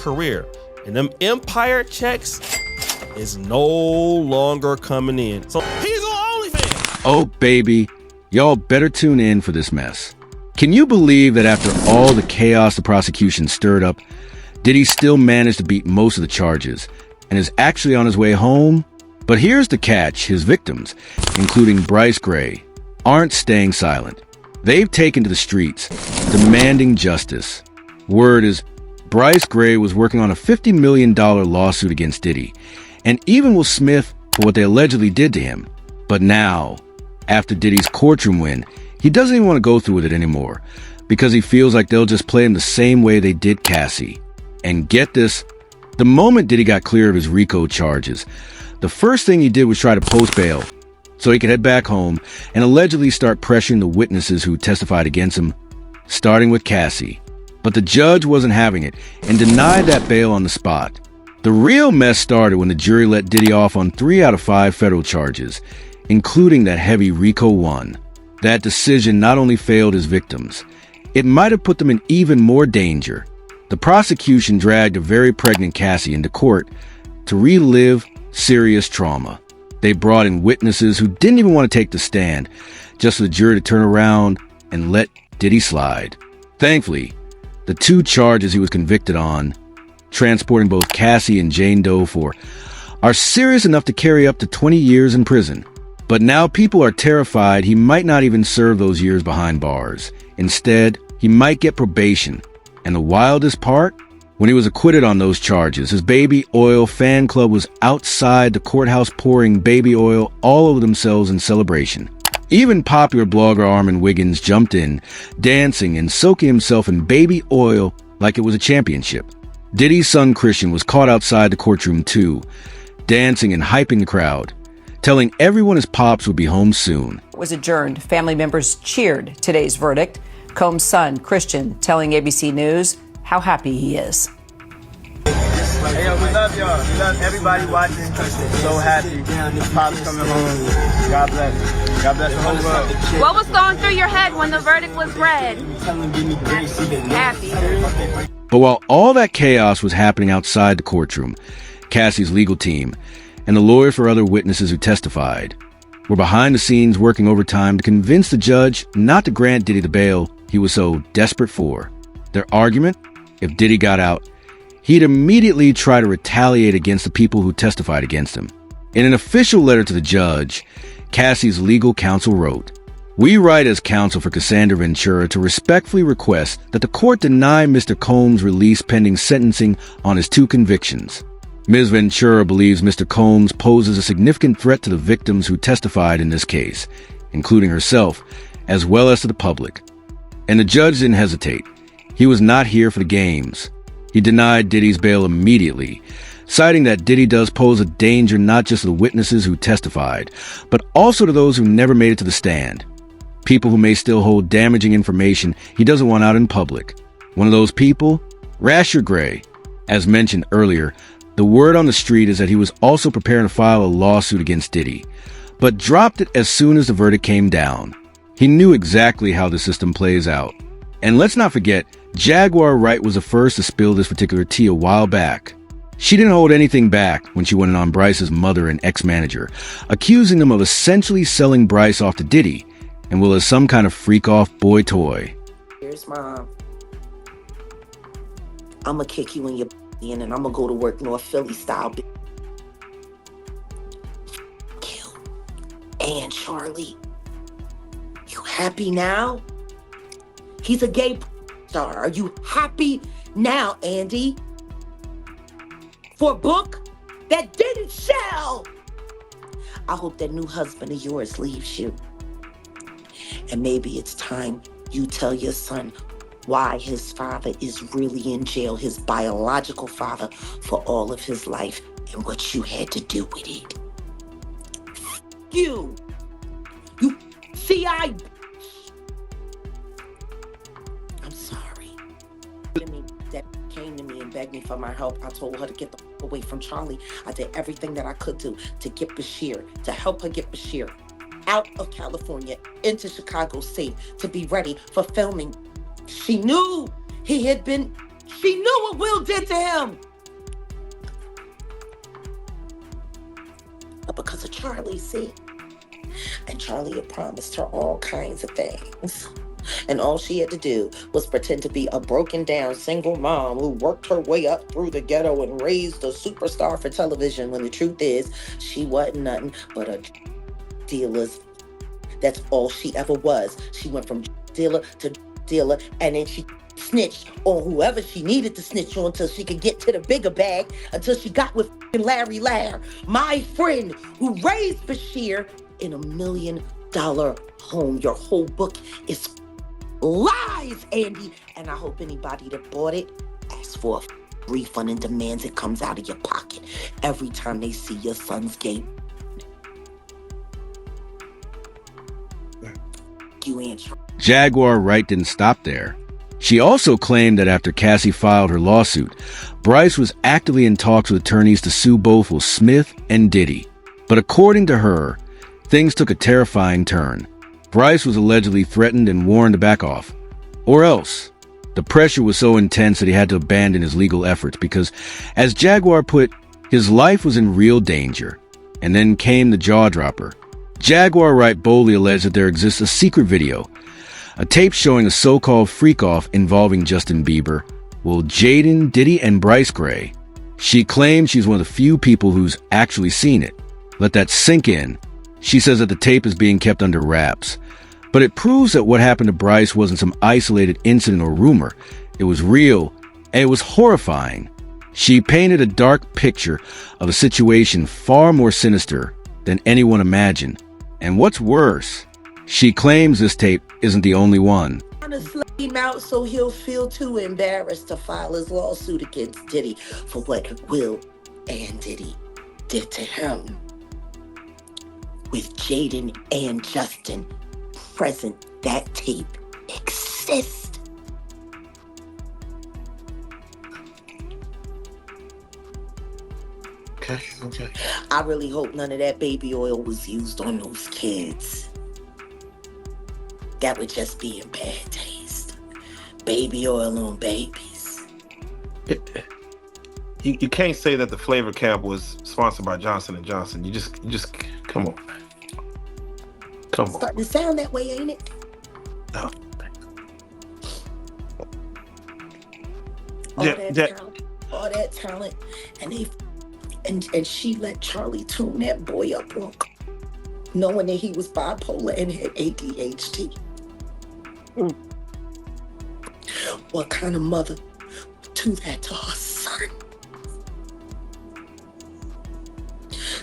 career. And them Empire checks is no longer coming in. So he's on OnlyFans. Oh, baby, y'all better tune in for this mess. Can you believe that after all the chaos the prosecution stirred up, Diddy still managed to beat most of the charges and is actually on his way home? But here's the catch. His victims, including Bryshere, aren't staying silent. They've taken to the streets, demanding justice. Word is, Bryshere was working on a $50 million lawsuit against Diddy, and even Will Smith for what they allegedly did to him. But now, after Diddy's courtroom win, he doesn't even want to go through with it anymore, because he feels like they'll just play him the same way they did Cassie. And get this, the moment Diddy got clear of his RICO charges, the first thing he did was try to post bail so he could head back home and allegedly start pressuring the witnesses who testified against him, starting with Cassie. But the judge wasn't having it and denied that bail on the spot. The real mess started when the jury let Diddy off on 3 out of 5 federal charges, including that heavy RICO one. That decision not only failed his victims, it might have put them in even more danger. The prosecution dragged a very pregnant Cassie into court to relive serious trauma. They brought in witnesses who didn't even want to take the stand, just for the jury to turn around and let Diddy slide. Thankfully, the 2 charges he was convicted on, transporting both Cassie and Jane Doe for, are serious enough to carry up to 20 years in prison. But now people are terrified he might not even serve those years behind bars. Instead, he might get probation. And the wildest part? When he was acquitted on those charges, his baby oil fan club was outside the courthouse pouring baby oil all over themselves in celebration. Even popular blogger Armin Wiggins jumped in, dancing and soaking himself in baby oil like it was a championship. Diddy's son Christian was caught outside the courtroom too, dancing and hyping the crowd, telling everyone his pops would be home soon. It was adjourned. Family members cheered today's verdict. Combs' son, Christian, telling ABC News how happy he is. Hey, yo, we love y'all. We love everybody watching. So happy. Pops coming home. God bless. God bless the whole world. What was going through your head when the verdict was read? Happy. But while all that chaos was happening outside the courtroom, Cassie's legal team and the lawyers for other witnesses who testified were behind the scenes working overtime to convince the judge not to grant Diddy the bail he was so desperate for. Their argument? If Diddy got out, he'd immediately try to retaliate against the people who testified against him. In an official letter to the judge, Cassie's legal counsel wrote, "We write as counsel for Cassandra Ventura to respectfully request that the court deny Mr. Combs' release pending sentencing on his 2 convictions. Ms. Ventura believes Mr. Combs poses a significant threat to the victims who testified in this case, including herself, as well as to the public." And the judge didn't hesitate. He was not here for the games. He denied Diddy's bail immediately, citing that Diddy does pose a danger not just to the witnesses who testified, but also to those who never made it to the stand. People who may still hold damaging information he doesn't want out in public. One of those people? Bryshere. As mentioned earlier, the word on the street is that he was also preparing to file a lawsuit against Diddy, but dropped it as soon as the verdict came down. He knew exactly how the system plays out. And let's not forget, Jaguar Wright was the first to spill this particular tea a while back. She didn't hold anything back when she went in on Bryce's mother and ex-manager, accusing them of essentially selling Bryce off to Diddy and Will as some kind of freak-off boy toy. Here's Mom. I'ma kick you in your in and I'ma go to work North Philly style. You and Charlie. You happy now? He's a gay star. Are you happy now, Andy? For a book that didn't sell? I hope that new husband of yours leaves you. And maybe it's time you tell your son why his father is really in jail, his biological father, for all of his life and what you had to do with it. You CI. I'm sorry. That came to me and begged me for my help. I told her to get the away from Charlie. I did everything that I could do to get Bryshere, to help her get Bryshere out of California into Chicago State to be ready for filming. She knew he had been She knew what Will did to him. But because of Charlie, see? And Charlie had promised her all kinds of things. And all she had to do was pretend to be a broken down single mom who worked her way up through the ghetto and raised a superstar for television, when the truth is, she wasn't nothing but a dealer's. That's all she ever was. She went from dealer to dealer, and then she snitched on whoever she needed to snitch on until she could get to the bigger bag, until she got with Larry Lair, my friend who raised Bryshere in $1 million home. Your whole book is lies, Andy. And I hope anybody that bought it asks for a refund and demands it comes out of your pocket every time they see your son's game. You answer. Jaguar Wright didn't stop there. She also claimed that after Cassie filed her lawsuit, Bryce was actively in talks with attorneys to sue both Will Smith and Diddy. But according to her, things took a terrifying turn. Bryce was allegedly threatened and warned to back off. Or else, the pressure was so intense that he had to abandon his legal efforts because, as Jaguar put, his life was in real danger. And then came the jaw dropper. Jaguar Wright boldly alleged that there exists a secret video, a tape showing a so-called freak-off involving Justin Bieber, Will Jaden, Diddy, and Bryce Gray. She claims she's one of the few people who's actually seen it. Let that sink in. She says that the tape is being kept under wraps. But it proves that what happened to Bryce wasn't some isolated incident or rumor. It was real, and it was horrifying. She painted a dark picture of a situation far more sinister than anyone imagined. And what's worse, she claims this tape isn't the only one. Trying to slay him out so he'll feel too embarrassed to file his lawsuit against Diddy for what Will and Diddy did to him. With Jaden and Justin present, that tape exists. Okay. I really hope none of that baby oil was used on those kids. That would just be in bad taste. Baby oil on babies. You can't say that the flavor camp was sponsored by Johnson & Johnson. You just come on. Come on. Starting to sound that way, ain't it? No. All that talent, and she let Charlie tune that boy up on, knowing that he was bipolar and had ADHD. What kind of mother would do that to her son?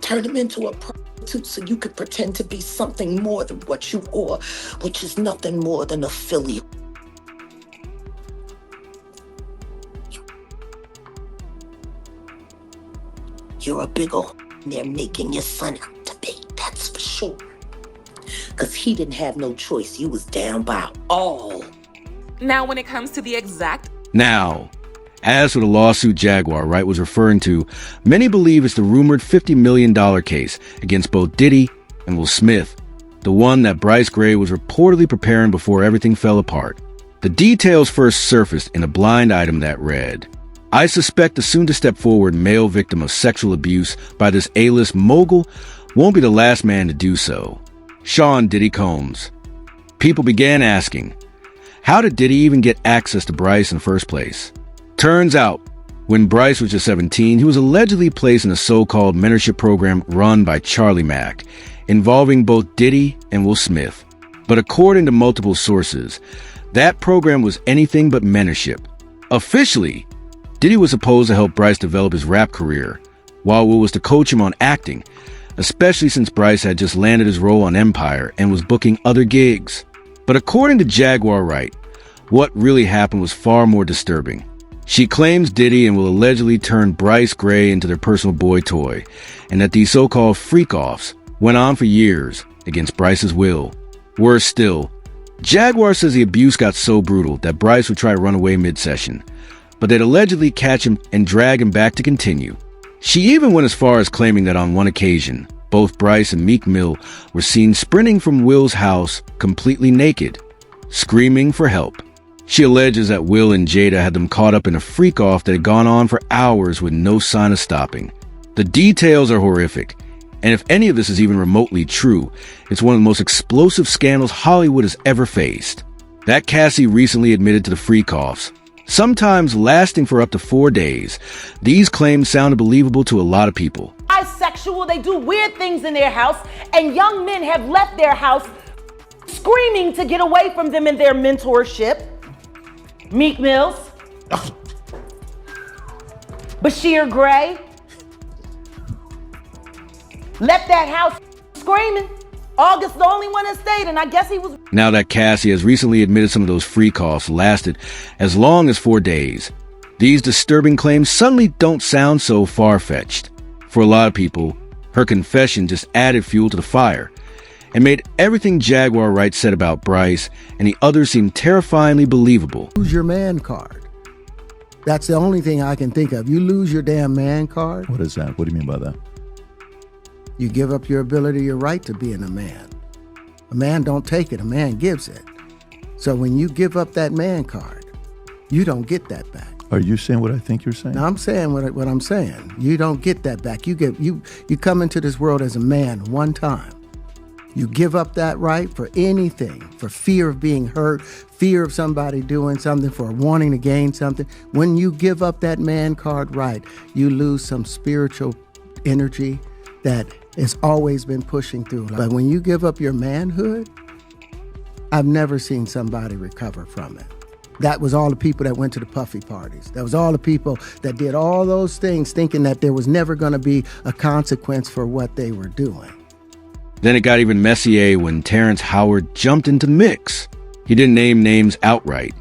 Turn him into a prostitute so you could pretend to be something more than what you are, which is nothing more than a filly. You're a big old they're making your son out to be, that's for sure. Because he didn't have no choice. You was down by all. Now, when it comes to the exact... Now, as for the lawsuit Jaguar Wright was referring to, many believe it's the rumored $50 million case against both Diddy and Will Smith, the one that Bryce Gray was reportedly preparing before everything fell apart. The details first surfaced in a blind item that read, I suspect the soon-to-step-forward male victim of sexual abuse by this A-list mogul won't be the last man to do so. Sean Diddy Combs. People began asking, how did Diddy even get access to Bryce in the first place? Turns out, when Bryce was just 17, he was allegedly placed in a so-called mentorship program run by Charlie Mack, involving both Diddy and Will Smith. But according to multiple sources, that program was anything but mentorship. Officially, Diddy was supposed to help Bryce develop his rap career, while Will was to coach him on acting, especially since Bryce had just landed his role on Empire and was booking other gigs. But according to Jaguar Wright, what really happened was far more disturbing. She claims Diddy and Will allegedly turned Bryce Gray into their personal boy toy, and that these so-called freak-offs went on for years against Bryce's will. Worse still, Jaguar says the abuse got so brutal that Bryce would try to run away mid-session, but they'd allegedly catch him and drag him back to continue. She even went as far as claiming that on one occasion, both Bryce and Meek Mill were seen sprinting from Will's house completely naked, screaming for help. She alleges that Will and Jada had them caught up in a freak-off that had gone on for hours with no sign of stopping. The details are horrific, and if any of this is even remotely true, it's one of the most explosive scandals Hollywood has ever faced. That Cassie recently admitted to the freak-offs, sometimes lasting for up to 4 days. These claims sounded believable to a lot of people. Bisexual, they do weird things in their house, and young men have left their house screaming to get away from them in their mentorship. Meek Mills, Bryshere Gray, left that house screaming. August, the only one that stayed, and I guess he was. Now that Cassie has recently admitted some of those freak-offs lasted as long as 4 days, these disturbing claims suddenly don't sound so far-fetched. For a lot of people, her confession just added fuel to the fire and made everything Jaguar Wright said about Bryce and the others seem terrifyingly believable. Lose your man card. That's the only thing I can think of. You lose your damn man card. What is that? What do you mean by that? You give up your ability, your right to being a man. A man don't take it, a man gives it. So when you give up that man card, you don't get that back. Are you saying what I think you're saying? Now, I'm saying what I'm saying. You don't get that back. You come into this world as a man one time. You give up that right for anything, for fear of being hurt, fear of somebody doing something, for wanting to gain something. When you give up that man card right, you lose some spiritual energy that has always been pushing through. But when you give up your manhood, I've never seen somebody recover from it. That was all the people that went to the puffy parties. That was all the people that did all those things thinking that there was never going to be a consequence for what they were doing. Then it got even messier when Terrence Howard jumped into the mix. He didn't name names outright,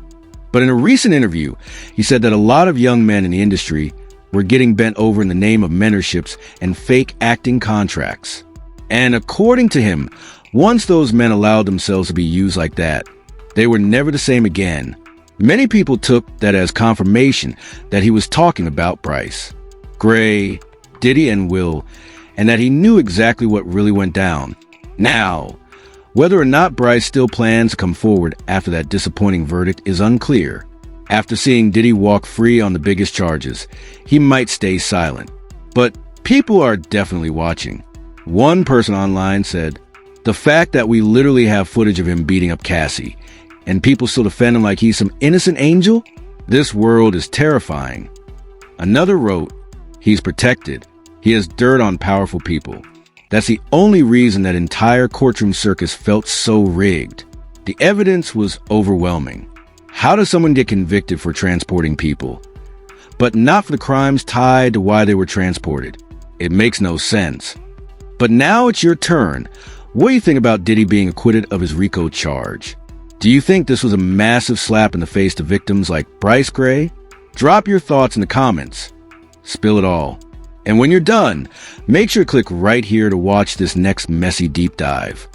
but in a recent interview, he said that a lot of young men in the industry were getting bent over in the name of mentorships and fake acting contracts. And according to him, once those men allowed themselves to be used like that, they were never the same again. Many people took that as confirmation that he was talking about Bryce, Gray, Diddy, and Will, and that he knew exactly what really went down. Now, whether or not Bryce still plans to come forward after that disappointing verdict is unclear. After seeing Diddy walk free on the biggest charges, he might stay silent. But people are definitely watching. One person online said, "The fact that we literally have footage of him beating up Cassie, and people still defend him like he's some innocent angel? This world is terrifying." Another wrote, "He's protected. He has dirt on powerful people. That's the only reason that entire courtroom circus felt so rigged. The evidence was overwhelming. How does someone get convicted for transporting people, but not for the crimes tied to why they were transported? It makes no sense." But now it's your turn. What do you think about Diddy being acquitted of his RICO charge? Do you think this was a massive slap in the face to victims like Bryce Gray? Drop your thoughts in the comments. Spill it all. And when you're done, make sure to click right here to watch this next messy deep dive.